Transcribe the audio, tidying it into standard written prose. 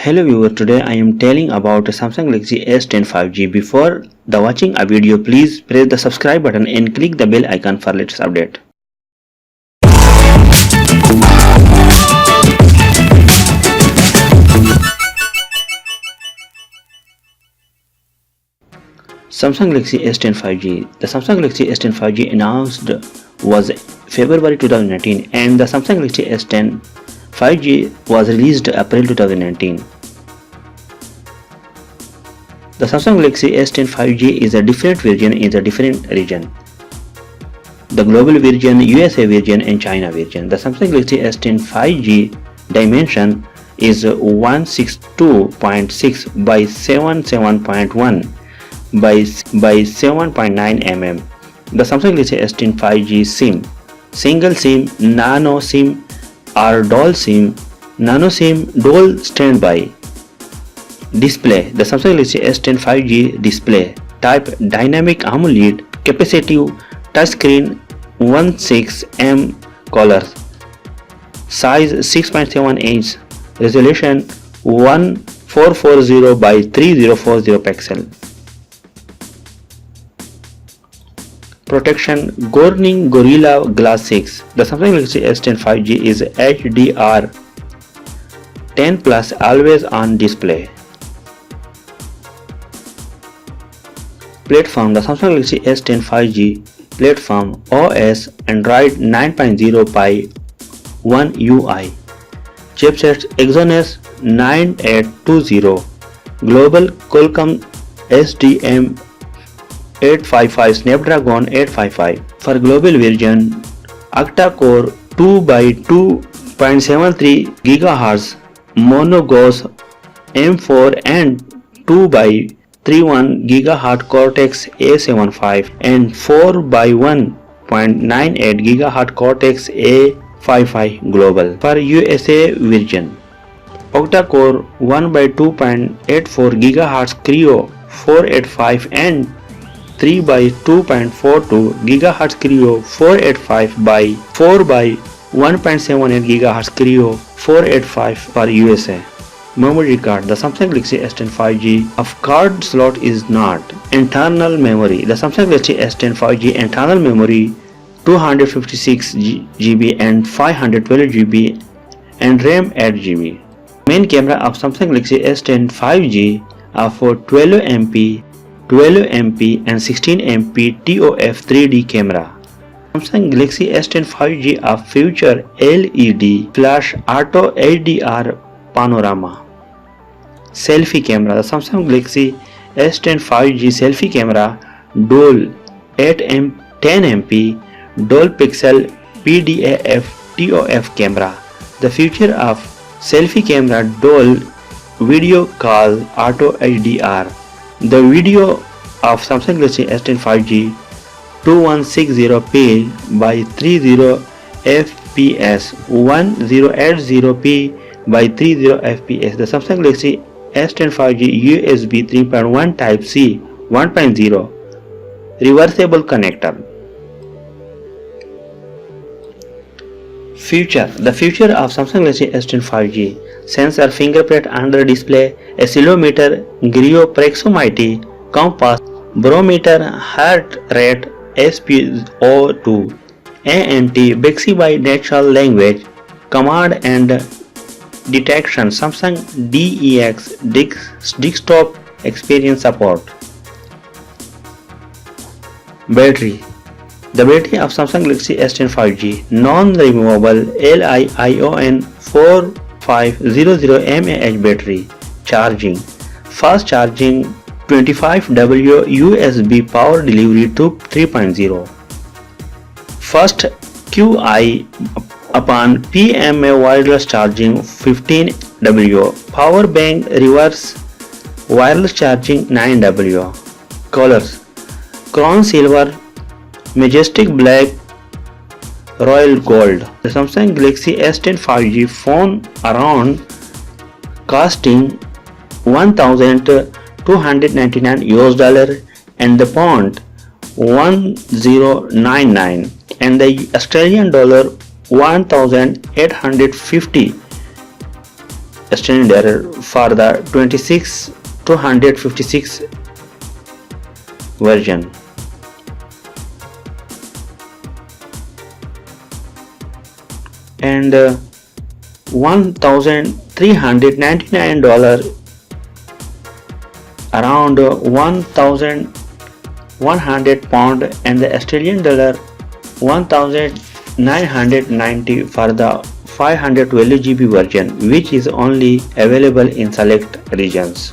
Hello viewer, today I am telling about Samsung Galaxy S10 5G. Before watching a video, please press the subscribe button and click the bell icon for latest update. Samsung Galaxy S10 5G. The Samsung Galaxy S10 5G announced was February 2019 and the Samsung Galaxy S10 5G was released April 2019. The Samsung Galaxy S10 5G is a different version in a different region. The global version, USA version and China version. The Samsung Galaxy S10 5G dimension is 162.6 by 77.1 by 7.9 mm. The Samsung Galaxy S10 5G SIM, single SIM, nano SIM or dual SIM, nano SIM, dual standby. Display. The Samsung Galaxy S10 5G display type Dynamic AMOLED, capacitive touchscreen, 16M color, size 6.7 inch, resolution 1440 by 3040 pixel. Protection Gorning Gorilla Glass 6. The Samsung Galaxy S10 5G is HDR 10 plus always on display. Platform. The Samsung Galaxy S10 5G platform OS Android 9.0 by 1 UI. Chipset Exynos 9820. Global Qualcomm SDM 855 Snapdragon 855. For global version, octa-core 2 by 2.73 GHz mono-GOS M4 and 2 by 3.1 GHz Cortex A75 and 4 by 1.98 GHz Cortex A55 global. For USA version, octa-core 1 by 2.84 GHz Creo 485 and 3 by 2.42 GHz Creo 485 by 4 by 1.78 GHz Creo 485 for USA. Memory card. The Samsung Galaxy S10 5G of card slot is not. Internal memory. The Samsung Galaxy S10 5G internal memory 256 GB and 512 GB and RAM 8 GB. Main camera of Samsung Galaxy S10 5G are for 12MP, 12MP and 16MP TOF 3D camera. Samsung Galaxy S10 5G of feature LED flash auto HDR panorama. Selfie camera. The Samsung Galaxy S10 5G selfie camera dual 10MP dual pixel PDAF TOF camera. The feature of selfie camera dual video call auto HDR. The video of Samsung Galaxy S10 5G 2160p by 30 fps 1080p by 30 fps. The Samsung Galaxy S10 5G USB 3.1 Type C 1.0 reversible connector. Feature. The feature of Samsung Galaxy S10 5G sensor, fingerprint under display, accelerometer, gyroproximity, compass, barometer, heart rate, SpO2, ANT, Bixby by natural language, command and detection, Samsung DeX desktop experience support. Battery. The battery of Samsung Galaxy S10 5G non-removable Li-ion 4500 mAh battery. Charging. Fast charging 25W USB power delivery to 3.0. First QI upon PMA wireless charging 15W. Power bank reverse wireless charging 9W. Colors. Crown silver, Majestic Black, Royal Gold. The Samsung Galaxy S10 5G phone around costing $1,299 and the pound 1099 and the Australian dollar 1850 standard for the 26 to 156 version. And $1,399, around 1,100 pound, and the Australian dollar 1,990 for the 512 GB version, which is only available in select regions.